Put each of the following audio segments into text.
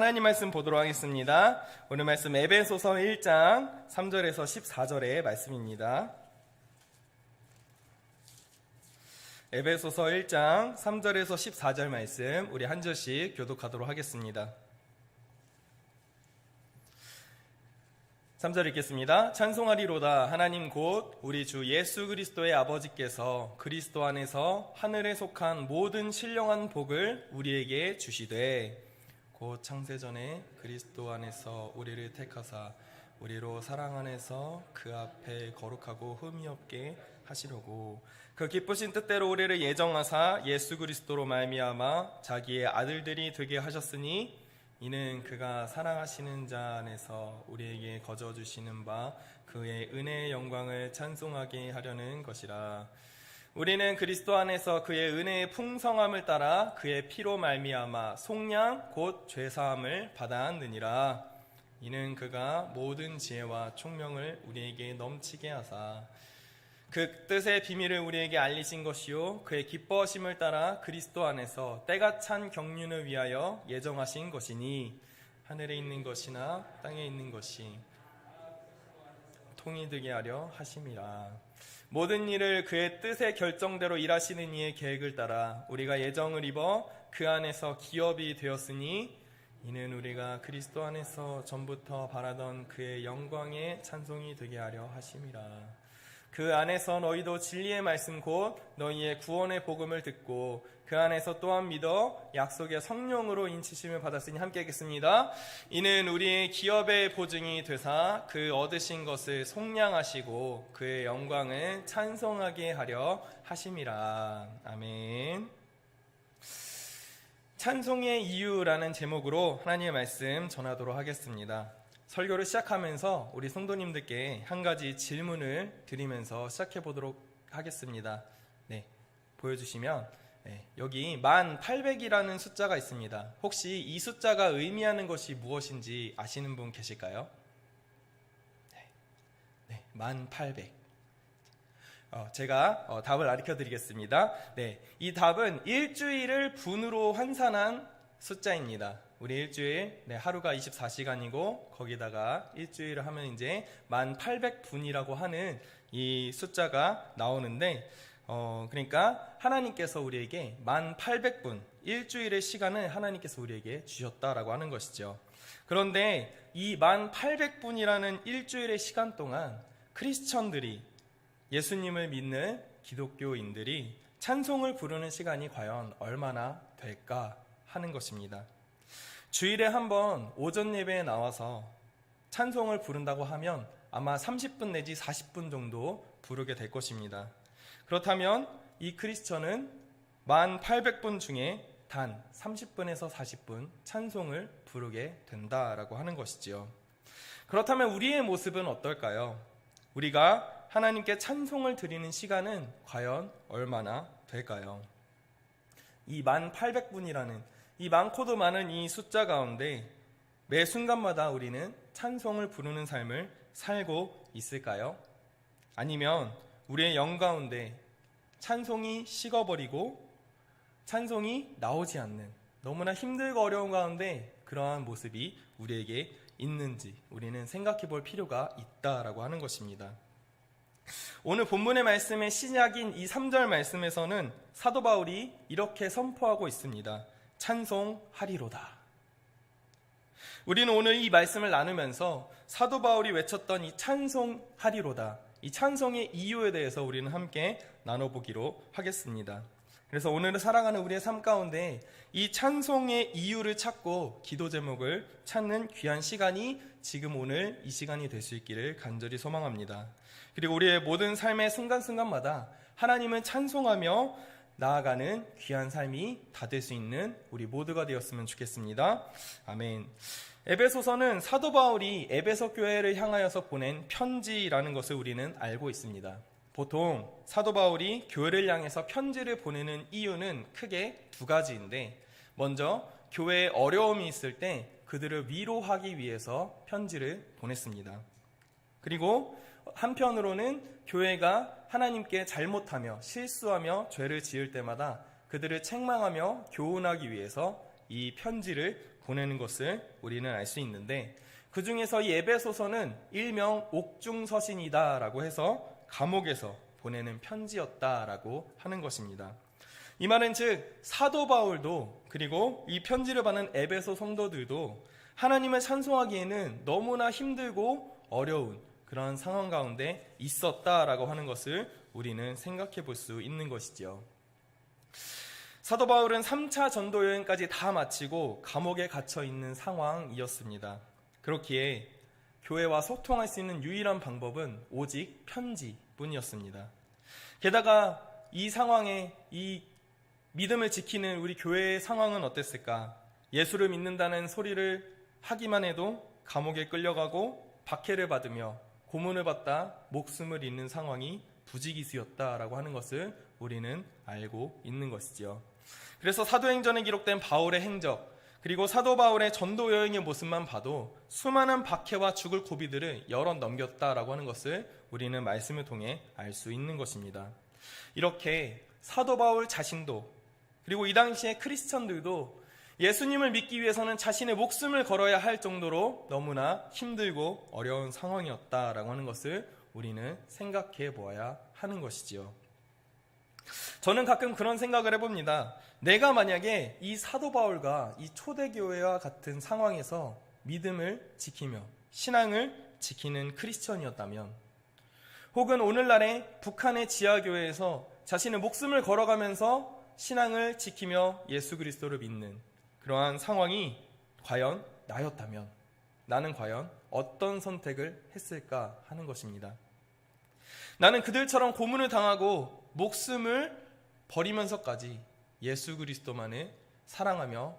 하나님 말씀 보도록 하겠습니다. 오늘 말씀 에베소서 1장 3절에서 14절의 말씀입니다. 에베소서 1장 3절에서 14절 말씀 우리 한 절씩 교독하도록 하겠습니다. 3절 읽겠습니다. 찬송하리로다. 하나님 곧 우리 주 예수 그리스도의 아버지께서 그리스도 안에서 하늘에 속한 모든 신령한 복을 우리에게 주시되 곧 창세전에 그리스도 안에서 우리를 택하사 우리로 사랑 안에서 그 앞에 거룩하고 흠이 없게 하시려고 그 기쁘신 뜻대로 우리를 예정하사 예수 그리스도로 말미암아 자기의 아들들이 되게 하셨으니 이는 그가 사랑하시는 자 안에서 우리에게 거저 주시는 바 그의 은혜의 영광을 찬송하게 하려는 것이라. 우리는 그리스도 안에서 그의 은혜의 풍성함을 따라 그의 피로 말미암아 속량 곧 죄사함을 받았느니라. 이는 그가 모든 지혜와 총명을 우리에게 넘치게 하사 그 뜻의 비밀을 우리에게 알리신 것이요 그의 기뻐하심을 따라 그리스도 안에서 때가 찬 경륜을 위하여 예정하신 것이니 하늘에 있는 것이나 땅에 있는 것이 통이 되게 하려 하심이라. 모든 일을 그의 뜻의 결정대로 일하시는 이의 계획을 따라 우리가 예정을 입어 그 안에서 기업이 되었으니 이는 우리가 그리스도 안에서 전부터 바라던 그의 영광의 찬송이 되게 하려 하심이라. 그 안에서 너희도 진리의 말씀 곧 너희의 구원의 복음을 듣고 그 안에서 또한 믿어 약속의 성령으로 인치심을 받았으니 함께 읽겠습니다. 이는 우리의 기업의 보증이 되사 그 얻으신 것을 속량하시고 그의 영광을 찬송하게 하려 하심이라. 아멘. 찬송의 이유라는 제목으로 하나님의 말씀 전하도록 하겠습니다. 설교를 시작하면서 우리 성도님들께 한 가지 질문을 드리면서 시작해 보도록 하겠습니다. 네, 보여주시면 여기 1800이라는 숫자가 있습니다. 혹시 이 숫자가 의미하는 것이 무엇인지 아시는 분 계실까요? 네, 1800. 제가 답을 가르쳐 드리겠습니다. 네, 이 답은 일주일을 분으로 환산한 숫자입니다. 우리 일주일, 하루가 24시간이고 거기다가 일주일을 하면 이제 1800분이라고 하는 이 숫자가 나오는데 그러니까 하나님께서 우리에게 1800분, 일주일의 시간을 하나님께서 우리에게 주셨다라고 하는 것이죠. 그런데 이 1800분이라는 일주일의 시간 동안 크리스천들이, 예수님을 믿는 기독교인들이 찬송을 부르는 시간이 과연 얼마나 될까 하는 것입니다. 주일에 한번 오전 예배에 나와서 찬송을 부른다고 하면 아마 30분 내지 40분 정도 부르게 될 것입니다. 그렇다면 이 크리스천은 1800분 중에 단 30분에서 40분 찬송을 부르게 된다라고 하는 것이지요. 그렇다면 우리의 모습은 어떨까요? 우리가 하나님께 찬송을 드리는 시간은 과연 얼마나 될까요? 이 1800분이라는 이 많고도 많은 이 숫자 가운데 매 순간마다 우리는 찬송을 부르는 삶을 살고 있을까요? 아니면 우리의 영 가운데 찬송이 식어버리고 찬송이 나오지 않는 너무나 힘들고 어려운 가운데 그러한 모습이 우리에게 있는지 우리는 생각해 볼 필요가 있다라고 하는 것입니다. 오늘 본문의 말씀의 시작인 이 3절 말씀에서는 사도 바울이 이렇게 선포하고 있습니다. 찬송하리로다. 우리는 오늘 이 말씀을 나누면서 사도 바울이 외쳤던 이 찬송하리로다, 이 찬송의 이유에 대해서 우리는 함께 나눠보기로 하겠습니다. 그래서 오늘은 살아가는 우리의 삶 가운데 이 찬송의 이유를 찾고 기도 제목을 찾는 귀한 시간이 지금 오늘 이 시간이 될 수 있기를 간절히 소망합니다. 그리고 우리의 모든 삶의 순간순간마다 하나님을 찬송하며 나아가는 귀한 삶이 다 될 수 있는 우리 모두가 되었으면 좋겠습니다. 아멘. 에베소서는 사도 바울이 에베소 교회를 향하여서 보낸 편지라는 것을 우리는 알고 있습니다. 보통 사도 바울이 교회를 향해서 편지를 보내는 이유는 크게 두 가지인데, 먼저 교회에 어려움이 있을 때 그들을 위로하기 위해서 편지를 보냈습니다. 그리고 한편으로는 교회가 하나님께 잘못하며 실수하며 죄를 지을 때마다 그들을 책망하며 교훈하기 위해서 이 편지를 보내는 것을 우리는 알 수 있는데, 그 중에서 이 에베소서는 일명 옥중서신이다라고 해서 감옥에서 보내는 편지였다라고 하는 것입니다. 이 말은 즉 사도 바울도 그리고 이 편지를 받는 에베소 성도들도 하나님을 찬송하기에는 너무나 힘들고 어려운 그런 상황 가운데 있었다라고 하는 것을 우리는 생각해 볼 수 있는 것이지요. 사도 바울은 3차 전도 여행까지 다 마치고 감옥에 갇혀 있는 상황이었습니다. 그렇기에 교회와 소통할 수 있는 유일한 방법은 오직 편지뿐이었습니다. 게다가 이 상황에 이 믿음을 지키는 우리 교회의 상황은 어땠을까? 예수를 믿는다는 소리를 하기만 해도 감옥에 끌려가고 박해를 받으며 고문을 받다 목숨을 잃는 상황이 부지기수였다라고 하는 것을 우리는 알고 있는 것이지요. 그래서 사도행전에 기록된 바울의 행적, 그리고 사도 바울의 전도 여행의 모습만 봐도 수많은 박해와 죽을 고비들을 열어 넘겼다라고 하는 것을 우리는 말씀을 통해 알 수 있는 것입니다. 이렇게 사도 바울 자신도 그리고 이 당시의 크리스천들도 예수님을 믿기 위해서는 자신의 목숨을 걸어야 할 정도로 너무나 힘들고 어려운 상황이었다라고 하는 것을 우리는 생각해 보아야 하는 것이지요. 저는 가끔 그런 생각을 해봅니다. 내가 만약에 이 사도 바울과 이 초대교회와 같은 상황에서 믿음을 지키며 신앙을 지키는 크리스천이었다면, 혹은 오늘날의 북한의 지하교회에서 자신의 목숨을 걸어가면서 신앙을 지키며 예수 그리스도를 믿는 그러한 상황이 과연 나였다면 나는 과연 어떤 선택을 했을까 하는 것입니다. 나는 그들처럼 고문을 당하고 목숨을 버리면서까지 예수 그리스도만을 사랑하며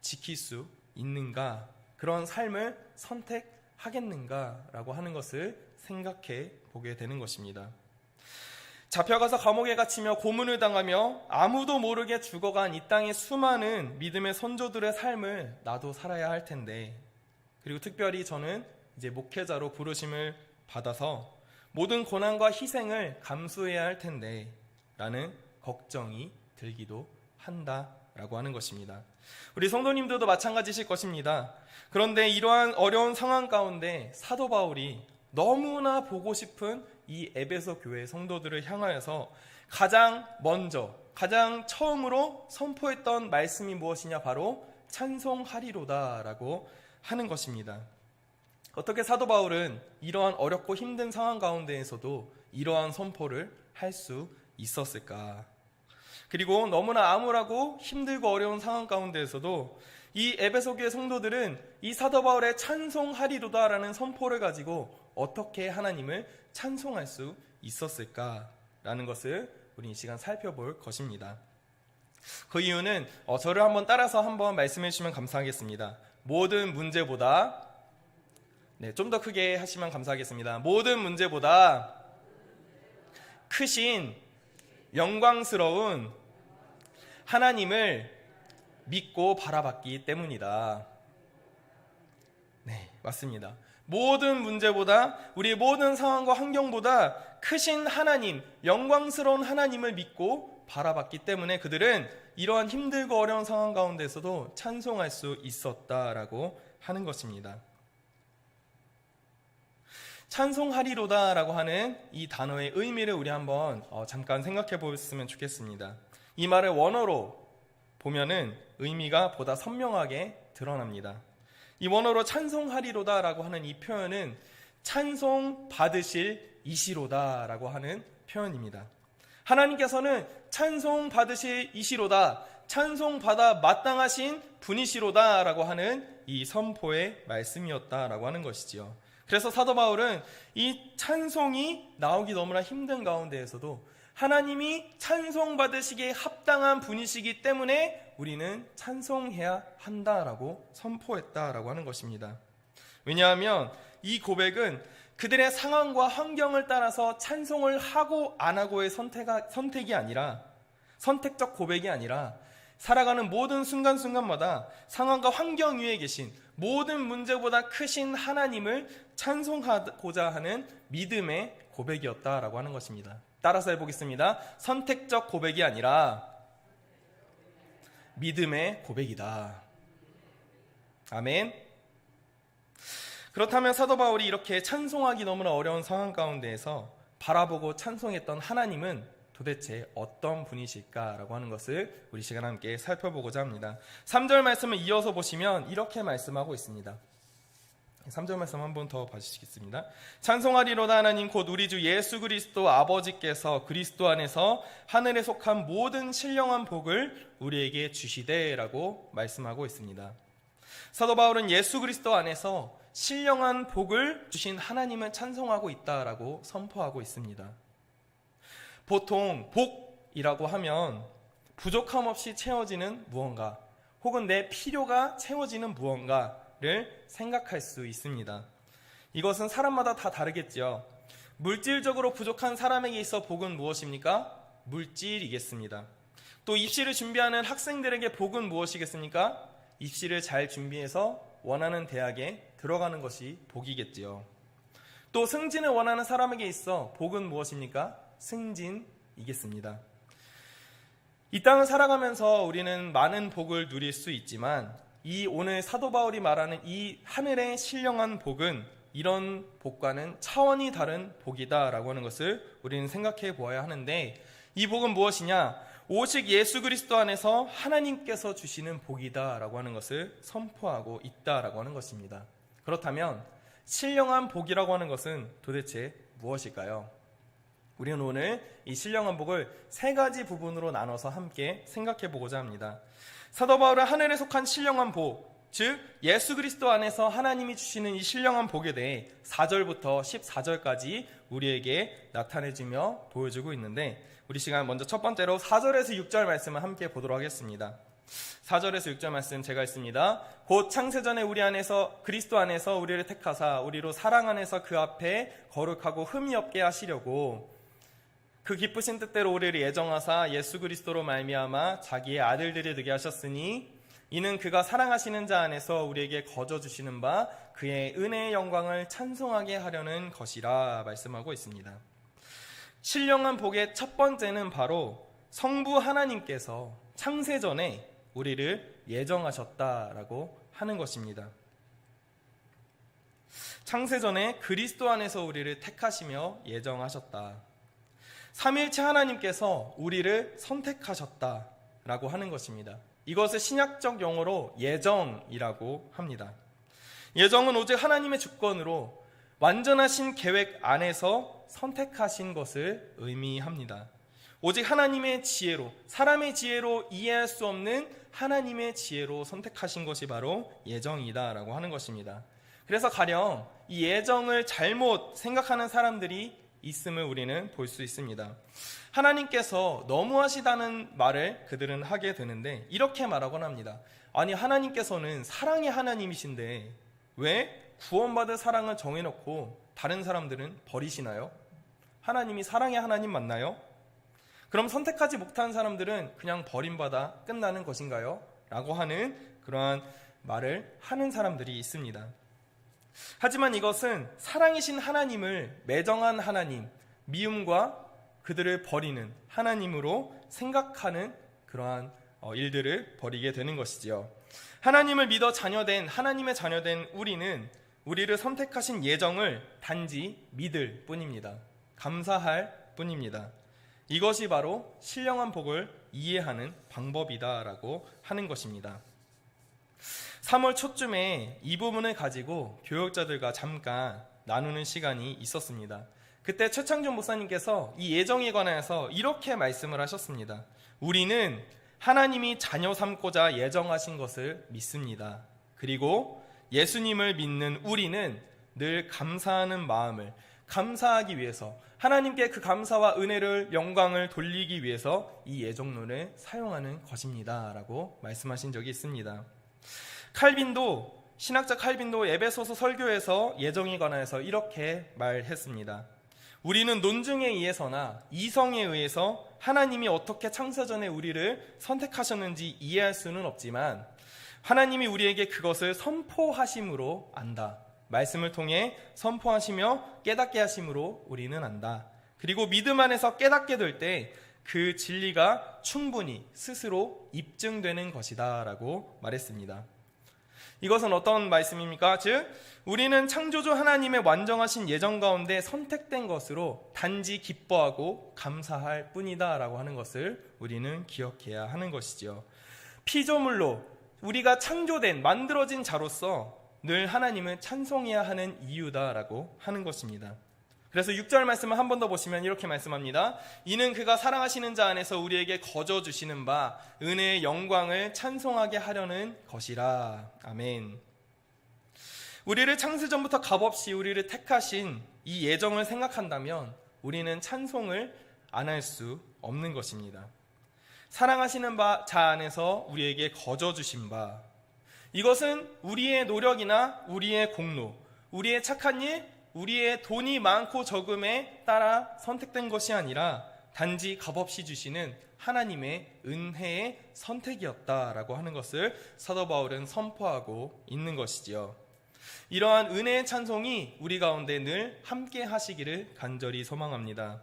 지킬 수 있는가, 그런 삶을 선택하겠는가라고 하는 것을 생각해 보게 되는 것입니다. 잡혀가서 감옥에 갇히며 고문을 당하며 아무도 모르게 죽어간 이 땅의 수많은 믿음의 선조들의 삶을 나도 살아야 할 텐데, 그리고 특별히 저는 이제 목회자로 부르심을 받아서 모든 고난과 희생을 감수해야 할 텐데 라는 걱정이 들기도 한다라고 하는 것입니다. 우리 성도님들도 마찬가지실 것입니다. 그런데 이러한 어려운 상황 가운데 사도 바울이 너무나 보고 싶은 이 에베소 교회 성도들을 향하여서 가장 먼저, 가장 처음으로 선포했던 말씀이 무엇이냐? 바로 찬송하리로다라고 하는 것입니다. 어떻게 사도 바울은 이러한 어렵고 힘든 상황 가운데에서도 이러한 선포를 할 수 있었을까? 그리고 너무나 암울하고 힘들고 어려운 상황 가운데에서도 이 에베소 교회 성도들은 이 사도 바울의 찬송하리로다라는 선포를 가지고 어떻게 하나님을 찬송할 수 있었을까라는 것을 우리 이 시간 살펴볼 것입니다. 그 이유는 저를 한번 따라서 한번 말씀해 주시면 감사하겠습니다. 모든 문제보다, 좀 더 크게 하시면 감사하겠습니다. 모든 문제보다 크신 영광스러운 하나님을 믿고 바라봤기 때문이다. 네, 맞습니다. 모든 문제보다, 우리의 모든 상황과 환경보다 크신 하나님, 영광스러운 하나님을 믿고 바라봤기 때문에 그들은 이러한 힘들고 어려운 상황 가운데서도 찬송할 수 있었다라고 하는 것입니다. 찬송하리로다라고 하는 이 단어의 의미를 우리 한번 잠깐 생각해 보았으면 좋겠습니다. 이 말을 원어로 보면은 의미가 보다 선명하게 드러납니다. 이 원어로 찬송하리로다라고 하는 이 표현은 찬송 받으실 이시로다라고 하는 표현입니다. 하나님께서는 찬송 받으실 이시로다, 찬송 받아 마땅하신 분이시로다라고 하는 이 선포의 말씀이었다라고 하는 것이지요. 그래서 사도 바울은 이 찬송이 나오기 너무나 힘든 가운데에서도 하나님이 찬송받으시기에 합당한 분이시기 때문에 우리는 찬송해야 한다라고 선포했다라고 하는 것입니다. 왜냐하면 이 고백은 그들의 상황과 환경을 따라서 찬송을 하고 안 하고의 선택이 아니라, 선택적 고백이 아니라 살아가는 모든 순간순간마다 상황과 환경 위에 계신 모든 문제보다 크신 하나님을 찬송하고자 하는 믿음의 고백이었다라고 하는 것입니다. 따라서 해보겠습니다. 선택적 고백이 아니라 믿음의 고백이다. 아멘. 그렇다면 사도 바울이 이렇게 찬송하기 너무나 어려운 상황 가운데에서 바라보고 찬송했던 하나님은 도대체 어떤 분이실까라고 하는 것을 우리 시간 함께 살펴보고자 합니다. 3절 말씀을 이어서 보시면 이렇게 말씀하고 있습니다. 3절 말씀 한 번 더 봐주시겠습니다. 찬송하리로다 하나님 곧 우리 주 예수 그리스도 아버지께서 그리스도 안에서 하늘에 속한 모든 신령한 복을 우리에게 주시되라고 말씀하고 있습니다. 사도 바울은 예수 그리스도 안에서 신령한 복을 주신 하나님을 찬송하고 있다라고 선포하고 있습니다. 보통 복이라고 하면 부족함 없이 채워지는 무언가, 혹은 내 필요가 채워지는 무언가를 생각할 수 있습니다. 이것은 사람마다 다 다르겠죠. 물질적으로 부족한 사람에게 있어 복은 무엇입니까? 물질이겠습니다. 또 입시를 준비하는 학생들에게 복은 무엇이겠습니까? 입시를 잘 준비해서 원하는 대학에 들어가는 것이 복이겠지요. 또 승진을 원하는 사람에게 있어 복은 무엇입니까? 승진이겠습니다. 이 땅을 살아가면서 우리는 많은 복을 누릴 수 있지만 이 오늘 사도 바울이 말하는 이 하늘의 신령한 복은 이런 복과는 차원이 다른 복이다라고 하는 것을 우리는 생각해 보아야 하는데, 이 복은 무엇이냐? 오직 예수 그리스도 안에서 하나님께서 주시는 복이다라고 하는 것을 선포하고 있다라고 하는 것입니다. 그렇다면 신령한 복이라고 하는 것은 도대체 무엇일까요? 우리는 오늘 이 신령한 복을 세 가지 부분으로 나눠서 함께 생각해 보고자 합니다. 사도 바울은 하늘에 속한 신령한 복, 즉 예수 그리스도 안에서 하나님이 주시는 이 신령한 복에 대해 4절부터 14절까지 우리에게 나타내주며 보여주고 있는데, 우리 시간 먼저 첫 번째로 4절에서 6절 말씀을 함께 보도록 하겠습니다. 4절에서 6절 말씀 제가 읽습니다. 곧 창세전에 우리 안에서 그리스도 안에서 우리를 택하사 우리로 사랑 안에서 그 앞에 거룩하고 흠이 없게 하시려고 그 기쁘신 뜻대로 우리를 예정하사 예수 그리스도로 말미암아 자기의 아들들이 되게 하셨으니 이는 그가 사랑하시는 자 안에서 우리에게 거저 주시는 바 그의 은혜의 영광을 찬송하게 하려는 것이라 말씀하고 있습니다. 신령한 복의 첫 번째는 바로 성부 하나님께서 창세전에 우리를 예정하셨다라고 하는 것입니다. 창세전에 그리스도 안에서 우리를 택하시며 예정하셨다. 삼위일체 하나님께서 우리를 선택하셨다라고 하는 것입니다. 이것을 신약적 용어로 예정이라고 합니다. 예정은 오직 하나님의 주권으로 완전하신 계획 안에서 선택하신 것을 의미합니다. 오직 하나님의 지혜로, 사람의 지혜로 이해할 수 없는 하나님의 지혜로 선택하신 것이 바로 예정이다라고 하는 것입니다. 그래서 가령 이 예정을 잘못 생각하는 사람들이 있음을 우리는 볼 수 있습니다. 하나님께서 너무하시다는 말을 그들은 하게 되는데 이렇게 말하곤 합니다. 아니, 하나님께서는 사랑의 하나님이신데 왜 구원받을 사랑을 정해놓고 다른 사람들은 버리시나요? 하나님이 사랑의 하나님 맞나요? 그럼 선택하지 못한 사람들은 그냥 버림받아 끝나는 것인가요? 라고 하는 그러한 말을 하는 사람들이 있습니다. 하지만 이것은 사랑이신 하나님을 매정한 하나님, 미움과 그들을 버리는 하나님으로 생각하는 그러한 일들을 벌이게 되는 것이지요. 하나님을 믿어 자녀된, 하나님의 자녀된 우리를 선택하신 예정을 단지 믿을 뿐입니다. 감사할 뿐입니다. 이것이 바로 신령한 복을 이해하는 방법이다라고 하는 것입니다. 3월 초쯤에 이 부분을 가지고 교역자들과 잠깐 나누는 시간이 있었습니다. 그때 최창준 목사님께서 이 예정에 관해서 이렇게 말씀을 하셨습니다. 우리는 하나님이 자녀 삼고자 예정하신 것을 믿습니다. 그리고 예수님을 믿는 우리는 늘 감사하는 마음을 감사하기 위해서, 하나님께 그 감사와 은혜를, 영광을 돌리기 위해서 이 예정론을 사용하는 것입니다 라고 말씀하신 적이 있습니다. 신학자 칼빈도 에베소서 설교에서 예정에 관하여서 이렇게 말했습니다. 우리는 논증에 의해서나 이성에 의해서 하나님이 어떻게 창세전에 우리를 선택하셨는지 이해할 수는 없지만 하나님이 우리에게 그것을 선포하심으로 안다. 말씀을 통해 선포하시며 깨닫게 하심으로 우리는 안다. 그리고 믿음 안에서 깨닫게 될 때 그 진리가 충분히 스스로 입증되는 것이다 라고 말했습니다. 이것은 어떤 말씀입니까? 즉 우리는 창조주 하나님의 완전하신 예정 가운데 선택된 것으로 단지 기뻐하고 감사할 뿐이다 라고 하는 것을 우리는 기억해야 하는 것이죠. 피조물로 우리가 창조된 만들어진 자로서 늘 하나님을 찬송해야 하는 이유다라고 하는 것입니다. 그래서 6절 말씀을 한 번 더 보시면 이렇게 말씀합니다. 이는 그가 사랑하시는 자 안에서 우리에게 거저 주시는 바 은혜의 영광을 찬송하게 하려는 것이라. 아멘. 우리를 창세전부터 값없이 우리를 택하신 이 예정을 생각한다면 우리는 찬송을 안 할 수 없는 것입니다. 사랑하시는 자 안에서 우리에게 거저 주신 바, 이것은 우리의 노력이나 우리의 공로, 우리의 착한 일, 우리의 돈이 많고 적음에 따라 선택된 것이 아니라 단지 값없이 주시는 하나님의 은혜의 선택이었다라고 하는 것을 사도 바울은 선포하고 있는 것이지요. 이러한 은혜의 찬송이 우리 가운데 늘 함께 하시기를 간절히 소망합니다.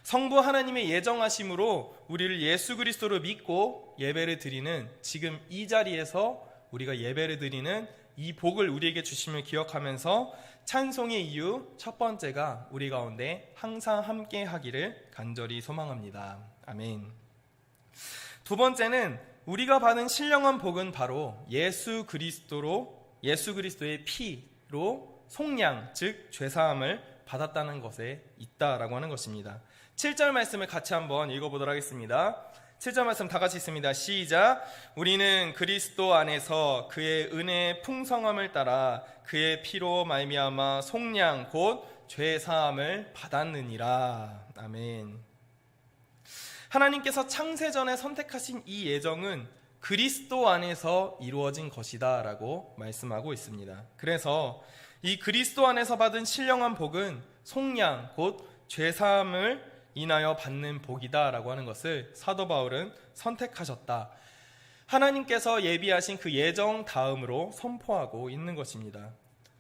성부 하나님의 예정하심으로 우리를 예수 그리스도로 믿고 예배를 드리는 지금 이 자리에서 우리가 예배를 드리는 이 복을 우리에게 주심을 기억하면서 찬송의 이유 첫 번째가 우리 가운데 항상 함께 하기를 간절히 소망합니다. 아멘. 두 번째는 우리가 받은 신령한 복은 바로 예수 그리스도의 피로 속량, 즉 죄사함을 받았다는 것에 있다라고 하는 것입니다. 7절 말씀을 같이 한번 읽어보도록 하겠습니다. 7절 말씀 다 같이 있습니다. 시작. 우리는 그리스도 안에서 그의 은혜의 풍성함을 따라 그의 피로 말미암아 속량 곧 죄사함을 받았느니라. 아멘. 하나님께서 창세전에 선택하신 이 예정은 그리스도 안에서 이루어진 것이다 라고 말씀하고 있습니다. 그래서 이 그리스도 안에서 받은 신령한 복은 속량 곧 죄사함을 인하여 받는 복이다 라고 하는 것을 사도 바울은 선택하셨다, 하나님께서 예비하신 그 예정 다음으로 선포하고 있는 것입니다.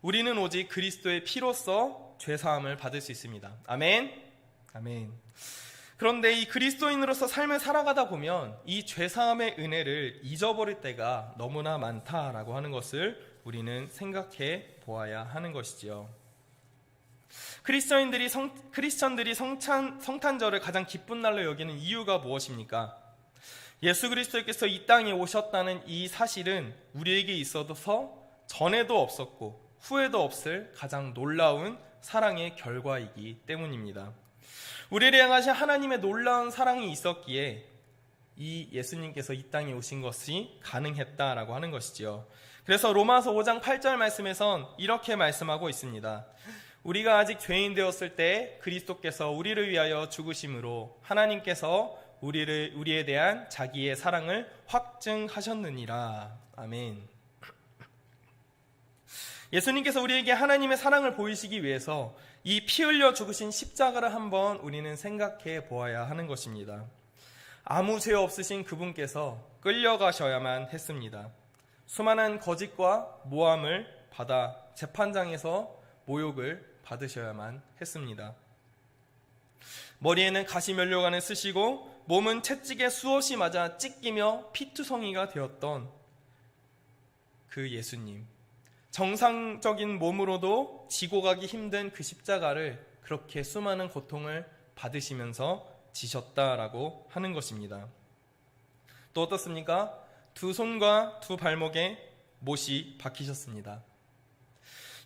우리는 오직 그리스도의 피로써 죄사함을 받을 수 있습니다. 아멘. 아멘. 그런데 이 그리스도인으로서 삶을 살아가다 보면 이 죄사함의 은혜를 잊어버릴 때가 너무나 많다라고 하는 것을 우리는 생각해 보아야 하는 것이지요. 크리스천들이 성탄절을 가장 기쁜 날로 여기는 이유가 무엇입니까? 예수 그리스도께서 이 땅에 오셨다는 이 사실은 우리에게 있어서 전에도 없었고 후에도 없을 가장 놀라운 사랑의 결과이기 때문입니다. 우리를 향하신 하나님의 놀라운 사랑이 있었기에 이 예수님께서 이 땅에 오신 것이 가능했다라고 하는 것이지요. 그래서 로마서 5장 8절 말씀에선 이렇게 말씀하고 있습니다. 우리가 아직 죄인 되었을 때 그리스도께서 우리를 위하여 죽으심으로 하나님께서 우리에 대한 자기의 사랑을 확증하셨느니라. 아멘. 예수님께서 우리에게 하나님의 사랑을 보이시기 위해서 이 피 흘려 죽으신 십자가를 한번 우리는 생각해 보아야 하는 것입니다. 아무 죄 없으신 그분께서 끌려가셔야만 했습니다. 수많은 거짓과 모함을 받아 재판장에서 모욕을 받으셔야만 했습니다. 머리에는 가시면류관을 쓰시고 몸은 채찍에 수옷이 맞아 찢기며 피투성이가 되었던 그 예수님, 정상적인 몸으로도 지고 가기 힘든 그 십자가를 그렇게 수많은 고통을 받으시면서 지셨다라고 하는 것입니다. 또 어떻습니까? 두 손과 두 발목에 못이 박히셨습니다.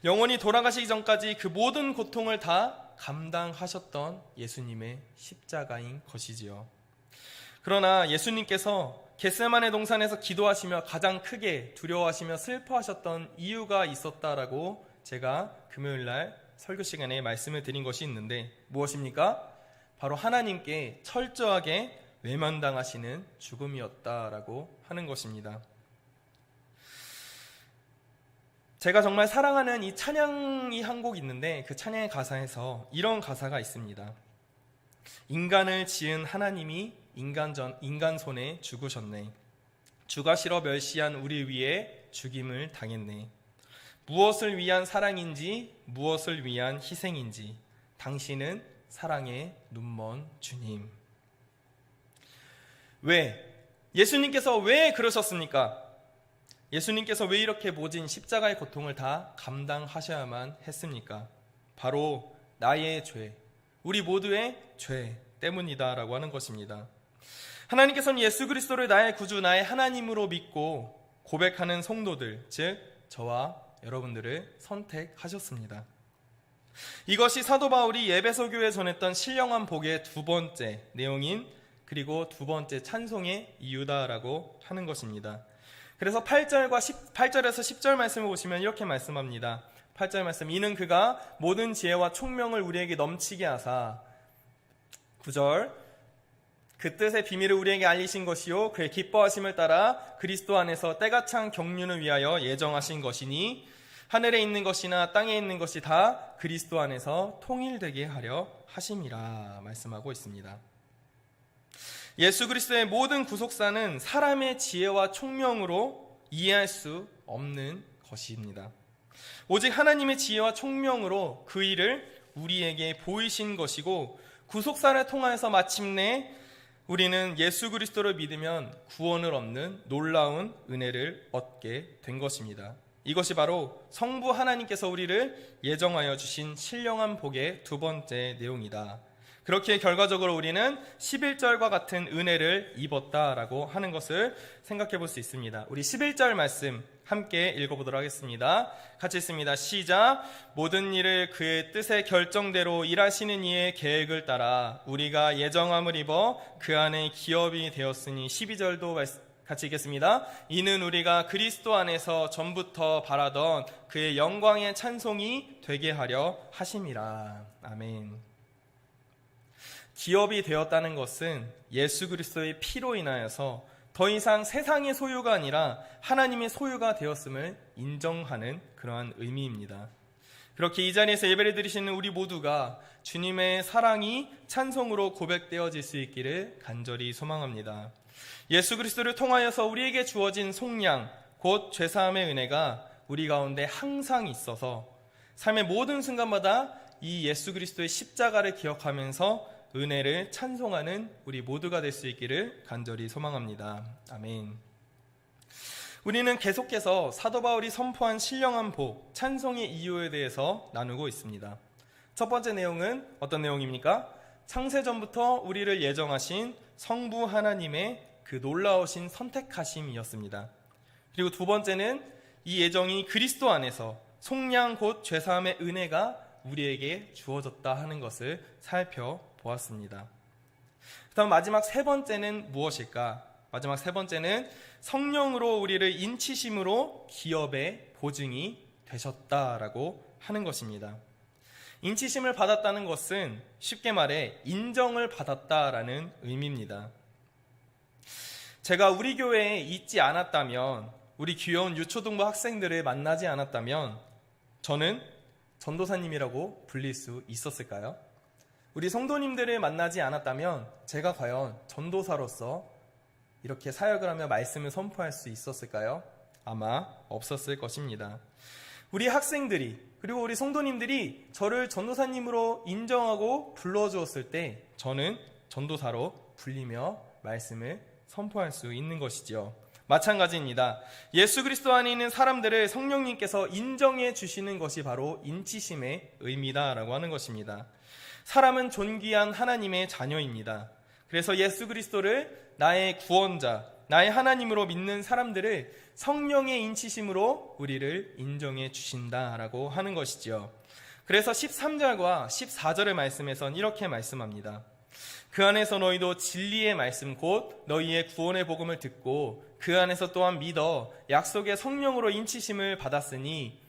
영원히 돌아가시기 전까지 그 모든 고통을 다 감당하셨던 예수님의 십자가인 것이지요. 그러나 예수님께서 겟세마네 동산에서 기도하시며 가장 크게 두려워하시며 슬퍼하셨던 이유가 있었다라고 제가 금요일날 설교 시간에 말씀을 드린 것이 있는데 무엇입니까? 바로 하나님께 철저하게 외면당하시는 죽음이었다라고 하는 것입니다. 제가 정말 사랑하는 이 찬양이 한 곡 있는데 그 찬양의 가사에서 이런 가사가 있습니다. 인간을 지은 하나님이 인간 손에 죽으셨네. 주가 싫어 멸시한 우리 위에 죽임을 당했네. 무엇을 위한 사랑인지 무엇을 위한 희생인지 당신은 사랑의 눈먼 주님. 왜? 예수님께서 왜 그러셨습니까? 예수님께서 왜 이렇게 모진 십자가의 고통을 다 감당하셔야만 했습니까? 바로 나의 죄, 우리 모두의 죄 때문이다라고 하는 것입니다. 하나님께서는 예수 그리스도를 나의 구주, 나의 하나님으로 믿고 고백하는 성도들, 즉 저와 여러분들을 선택하셨습니다. 이것이 사도 바울이 에베소 교회에 전했던 신령한 복의 두 번째 내용인, 그리고 두 번째 찬송의 이유다라고 하는 것입니다. 그래서 8절에서 10절 말씀을 보시면 이렇게 말씀합니다. 8절 말씀, 이는 그가 모든 지혜와 총명을 우리에게 넘치게 하사, 9절, 그 뜻의 비밀을 우리에게 알리신 것이요 그의 기뻐하심을 따라 그리스도 안에서 때가 찬 경륜을 위하여 예정하신 것이니 하늘에 있는 것이나 땅에 있는 것이 다 그리스도 안에서 통일되게 하려 하심이라 말씀하고 있습니다. 예수 그리스도의 모든 구속사는 사람의 지혜와 총명으로 이해할 수 없는 것입니다. 오직 하나님의 지혜와 총명으로 그 일을 우리에게 보이신 것이고, 구속사를 통하여서 마침내 우리는 예수 그리스도를 믿으면 구원을 얻는 놀라운 은혜를 얻게 된 것입니다. 이것이 바로 성부 하나님께서 우리를 예정하여 주신 신령한 복의 두 번째 내용이다. 그렇게 결과적으로 우리는 11절과 같은 은혜를 입었다라고 하는 것을 생각해 볼 수 있습니다. 우리 11절 말씀 함께 읽어보도록 하겠습니다. 같이 읽습니다. 시작. 모든 일을 그의 뜻의 결정대로 일하시는 이의 계획을 따라 우리가 예정함을 입어 그 안에 기업이 되었으니, 12절도 같이 읽겠습니다. 이는 우리가 그리스도 안에서 전부터 바라던 그의 영광의 찬송이 되게 하려 하심이라. 아멘. 기업이 되었다는 것은 예수 그리스도의 피로 인하여서 더 이상 세상의 소유가 아니라 하나님의 소유가 되었음을 인정하는 그러한 의미입니다. 그렇게 이 자리에서 예배를 드리시는 우리 모두가 주님의 사랑이 찬송으로 고백되어질 수 있기를 간절히 소망합니다. 예수 그리스도를 통하여서 우리에게 주어진 속량, 곧 죄사함의 은혜가 우리 가운데 항상 있어서 삶의 모든 순간마다 이 예수 그리스도의 십자가를 기억하면서 은혜를 찬송하는 우리 모두가 될 수 있기를 간절히 소망합니다. 아멘. 우리는 계속해서 사도 바울이 선포한 신령한 복, 찬송의 이유에 대해서 나누고 있습니다. 첫 번째 내용은 어떤 내용입니까? 창세전부터 우리를 예정하신 성부 하나님의 그 놀라우신 선택하심이었습니다. 그리고 두 번째는 이 예정이 그리스도 안에서 속량 곧 죄사함의 은혜가 우리에게 주어졌다 하는 것을 살펴보았습니다. 그다음 마지막 세 번째는 무엇일까? 마지막 세 번째는 성령으로 우리를 인치심으로 기업의 보증이 되셨다라고 하는 것입니다. 인치심을 받았다는 것은 쉽게 말해 인정을 받았다라는 의미입니다. 제가 우리 교회에 있지 않았다면, 우리 귀여운 유초등부 학생들을 만나지 않았다면 저는 전도사님이라고 불릴 수 있었을까요? 우리 성도님들을 만나지 않았다면 제가 과연 전도사로서 이렇게 사역을 하며 말씀을 선포할 수 있었을까요? 아마 없었을 것입니다. 우리 학생들이, 그리고 우리 성도님들이 저를 전도사님으로 인정하고 불러주었을 때 저는 전도사로 불리며 말씀을 선포할 수 있는 것이죠. 마찬가지입니다. 예수 그리스도 안에 있는 사람들을 성령님께서 인정해 주시는 것이 바로 인치심의 의미다라고 하는 것입니다. 사람은 존귀한 하나님의 자녀입니다. 그래서 예수 그리스도를 나의 구원자, 나의 하나님으로 믿는 사람들을 성령의 인치심으로 우리를 인정해 주신다라고 하는 것이죠. 그래서 13절과 14절의 말씀에선 이렇게 말씀합니다. 그 안에서 너희도 진리의 말씀 곧 너희의 구원의 복음을 듣고 그 안에서 또한 믿어 약속의 성령으로 인치심을 받았으니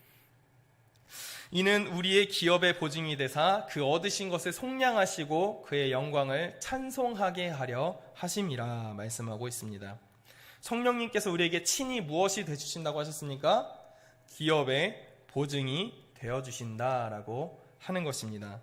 이는 우리의 기업의 보증이 되사 그 얻으신 것을 속량하시고 그의 영광을 찬송하게 하려 하심이라 말씀하고 있습니다. 성령님께서 우리에게 친히 무엇이 되주신다고 하셨습니까? 기업의 보증이 되어주신다라고 하는 것입니다.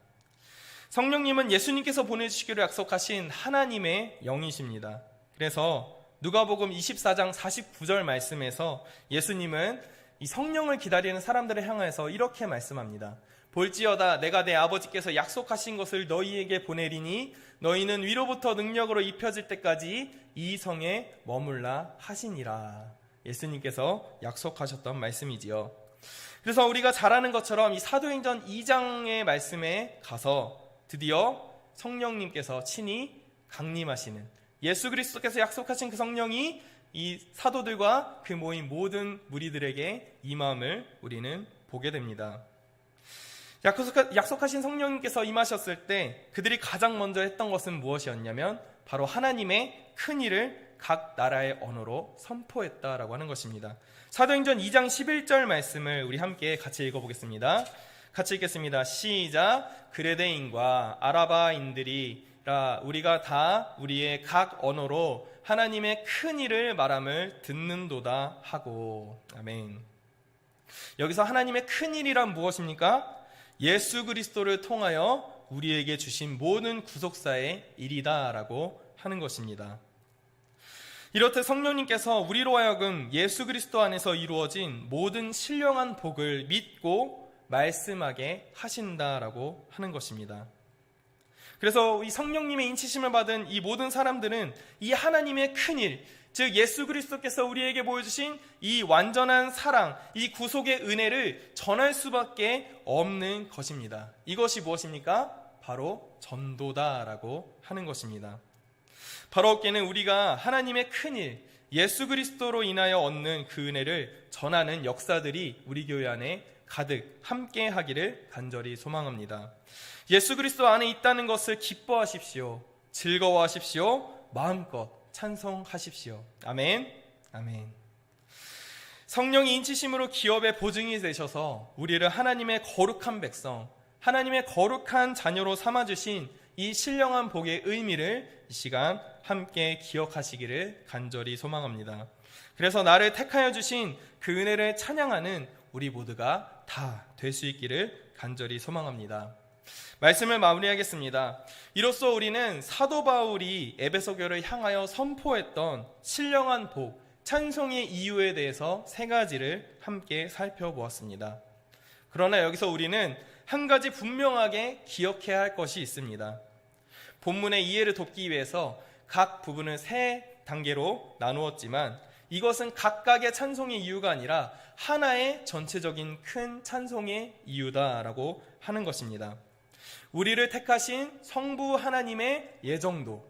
성령님은 예수님께서 보내주시기로 약속하신 하나님의 영이십니다. 그래서 누가복음 24장 49절 말씀에서 예수님은 이 성령을 기다리는 사람들을 향해서 이렇게 말씀합니다. 볼지어다 내가 내 아버지께서 약속하신 것을 너희에게 보내리니 너희는 위로부터 능력으로 입혀질 때까지 이 성에 머물라 하시니라. 예수님께서 약속하셨던 말씀이지요. 그래서 우리가 잘 아는 것처럼 이 사도행전 2장의 말씀에 가서 드디어 성령님께서 친히 강림하시는, 예수 그리스도께서 약속하신 그 성령이 이 사도들과 그 모인 모든 무리들에게 임함을 우리는 보게 됩니다. 약속하신 성령님께서 임하셨을 때 그들이 가장 먼저 했던 것은 무엇이었냐면 바로 하나님의 큰 일을 각 나라의 언어로 선포했다라고 하는 것입니다. 사도행전 2장 11절 말씀을 우리 함께 같이 읽어보겠습니다. 같이 읽겠습니다. 시작. 그레데인과 아라바인들이라 우리가 다 우리의 각 언어로 하나님의 큰 일을 말함을 듣는도다 하고. 아멘. 여기서 하나님의 큰 일이란 무엇입니까? 예수 그리스도를 통하여 우리에게 주신 모든 구속사의 일이다라고 하는 것입니다. 이렇듯 성령님께서 우리로 하여금 예수 그리스도 안에서 이루어진 모든 신령한 복을 믿고 말씀하게 하신다라고 하는 것입니다. 그래서 이 성령님의 인치심을 받은 이 모든 사람들은 이 하나님의 큰 일, 즉 예수 그리스도께서 우리에게 보여주신 이 완전한 사랑, 이 구속의 은혜를 전할 수밖에 없는 것입니다. 이것이 무엇입니까? 바로 전도다라고 하는 것입니다. 바로 어깨는 우리가 하나님의 큰 일, 예수 그리스도로 인하여 얻는 그 은혜를 전하는 역사들이 우리 교회 안에 가득 함께 하기를 간절히 소망합니다. 예수 그리스도 안에 있다는 것을 기뻐하십시오. 즐거워하십시오. 마음껏 찬송하십시오. 아멘. 아멘. 성령이 인치심으로 기업의 보증이 되셔서 우리를 하나님의 거룩한 백성, 하나님의 거룩한 자녀로 삼아주신 이 신령한 복의 의미를 이 시간 함께 기억하시기를 간절히 소망합니다. 그래서 나를 택하여 주신 그 은혜를 찬양하는 우리 모두가 다 될 수 있기를 간절히 소망합니다. 말씀을 마무리하겠습니다. 이로써 우리는 사도 바울이 에베소 교회를 향하여 선포했던 신령한 복, 찬송의 이유에 대해서 세 가지를 함께 살펴보았습니다. 그러나 여기서 우리는 한 가지 분명하게 기억해야 할 것이 있습니다. 본문의 이해를 돕기 위해서 각 부분을 세 단계로 나누었지만 이것은 각각의 찬송의 이유가 아니라 하나의 전체적인 큰 찬송의 이유다라고 하는 것입니다. 우리를 택하신 성부 하나님의 예정도,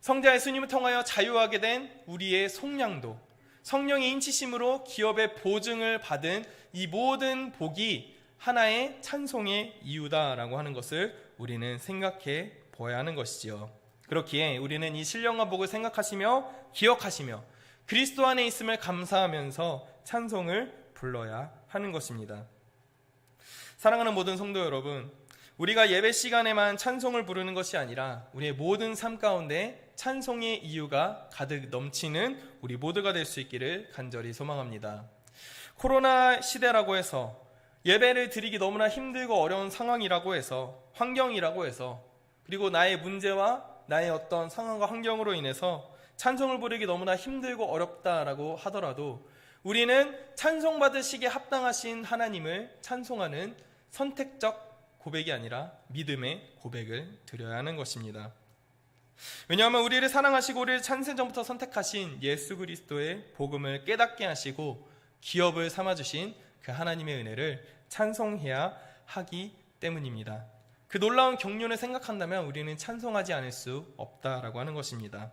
성자 예수님을 통하여 자유하게 된 우리의 속량도, 성령의 인치심으로 기업의 보증을 받은 이 모든 복이 하나의 찬송의 이유다라고 하는 것을 우리는 생각해 보아야 하는 것이지요. 그렇기에 우리는 이 신령한 복을 생각하시며 기억하시며 그리스도 안에 있음을 감사하면서 찬송을 불러야 하는 것입니다. 사랑하는 모든 성도 여러분, 우리가 예배 시간에만 찬송을 부르는 것이 아니라 우리의 모든 삶 가운데 찬송의 이유가 가득 넘치는 우리 모두가 될 수 있기를 간절히 소망합니다. 코로나 시대라고 해서 예배를 드리기 너무나 힘들고 어려운 상황이라고 해서, 환경이라고 해서, 그리고 나의 문제와 나의 어떤 상황과 환경으로 인해서 찬송을 부르기 너무나 힘들고 어렵다라고 하더라도 우리는 찬송받으시기에 합당하신 하나님을 찬송하는 선택적 고백이 아니라 믿음의 고백을 드려야 하는 것입니다. 왜냐하면 우리를 사랑하시고 우리를 창세전부터 선택하신 예수 그리스도의 복음을 깨닫게 하시고 기업을 삼아주신 그 하나님의 은혜를 찬송해야 하기 때문입니다. 그 놀라운 경륜을 생각한다면 우리는 찬송하지 않을 수 없다라고 하는 것입니다.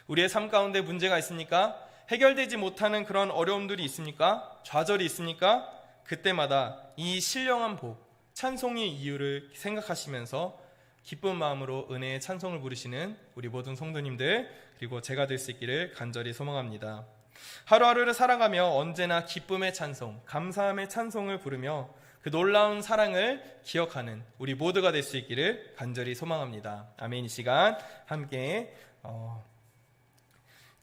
우리의 삶 가운데 문제가 있습니까? 해결되지 못하는 그런 어려움들이 있습니까? 좌절이 있습니까? 그때마다 이 신령한 복, 찬송의 이유를 생각하시면서 기쁜 마음으로 은혜의 찬송을 부르시는 우리 모든 성도님들, 그리고 제가 될 수 있기를 간절히 소망합니다. 하루하루를 살아가며 언제나 기쁨의 찬송, 감사함의 찬송을 부르며 그 놀라운 사랑을 기억하는 우리 모두가 될 수 있기를 간절히 소망합니다. 아멘. 이 시간 함께